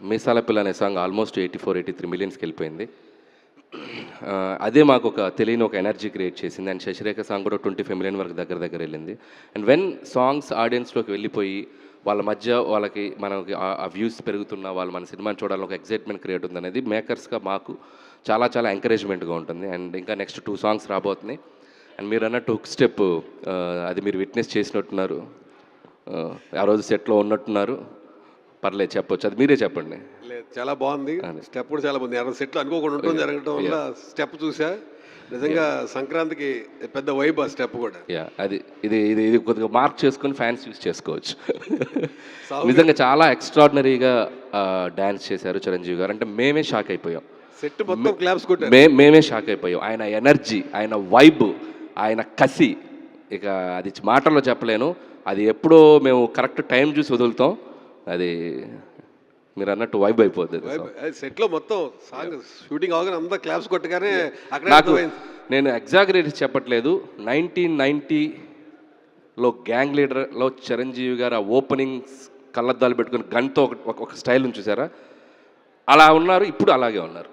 మీసాల పిల్ల అనే song almost 84-83 మిలియన్స్కి వెళ్ళిపోయింది. అదే మాకు ఒక తెలియని ఒక ఎనర్జీ క్రియేట్ చేసింది. అండ్ శశిరేఖ సాంగ్ కూడా 25 మిలియన్ వరకు దగ్గర వెళ్ళింది. అండ్ వెన్ సాంగ్స్ ఆడియన్స్లోకి వెళ్ళిపోయి వాళ్ళ మధ్య వాళ్ళకి మనకి ఆ వ్యూస్ పెరుగుతున్న వాళ్ళు మన సినిమాని చూడాలని ఒక ఎక్సైట్మెంట్ క్రియేట్ ఉందనేది మేకర్స్గా మాకు చాలా చాలా ఎంకరేజ్మెంట్గా ఉంటుంది. అండ్ ఇంకా నెక్స్ట్ 2 సాంగ్స్ రాబోతున్నాయి. అండ్ మీరు అన్నట్టు హుక్ స్టెప్ అది మీరు విట్నెస్ చేసినట్టున్నారు. ఆ రోజు సెట్లో ఉన్నట్టున్నారు. పర్లేదు చెప్పొచ్చు, అది మీరే చెప్పండి. లేదు, చాలా బాగుంది. స్టెప్ కూడా చాలా బాగుంది. ఎవరైనా సెట్లు అనుకోకుండా ఉండటం జరగడం వల్ల స్టెప్ చూసా. నిజంగా సంక్రాంతికి పెద్ద వైబ్ ఆ స్టెప్ కూడా. అది ఇది కొద్దిగా మార్క్ చేసుకొని ఫ్యాన్స్ యూస్ చేసుకోవచ్చు. నిజంగా చాలా ఎక్స్ట్రాడినరీగా డ్యాన్స్ చేశారు చిరంజీవి గారు. అంటే మేమే షాక్ అయిపోయాం. సెట్ మొత్తం క్లాప్స్ కొట్టారు. మేమే షాక్ అయిపోయాం. ఆయన ఎనర్జీ, ఆయన వైబ్, ఆయన కసి, ఇక అది మాటల్లో చెప్పలేను. అది ఎప్పుడో మేము కరెక్ట్ టైం చూసి వదులుతాం. అది మీరు అన్నట్టు వైబ్ అయిపోతుంది. సెట్లో మొత్తం సాంగ్ షూటింగ్ అవగానే అంతా క్లాప్స్ కొట్టగానే అక్కడ నాకు నేను ఎగ్జాగరేట్ చెప్పట్లేదు. 1990లో గ్యాంగ్ లీడర్లో చిరంజీవి గారు ఆ ఓపెనింగ్ కళ్ళద్దాలు పెట్టుకుని గన్తో ఒక స్టైల్ చూసారా, అలా ఉన్నారు. ఇప్పుడు అలాగే ఉన్నారు.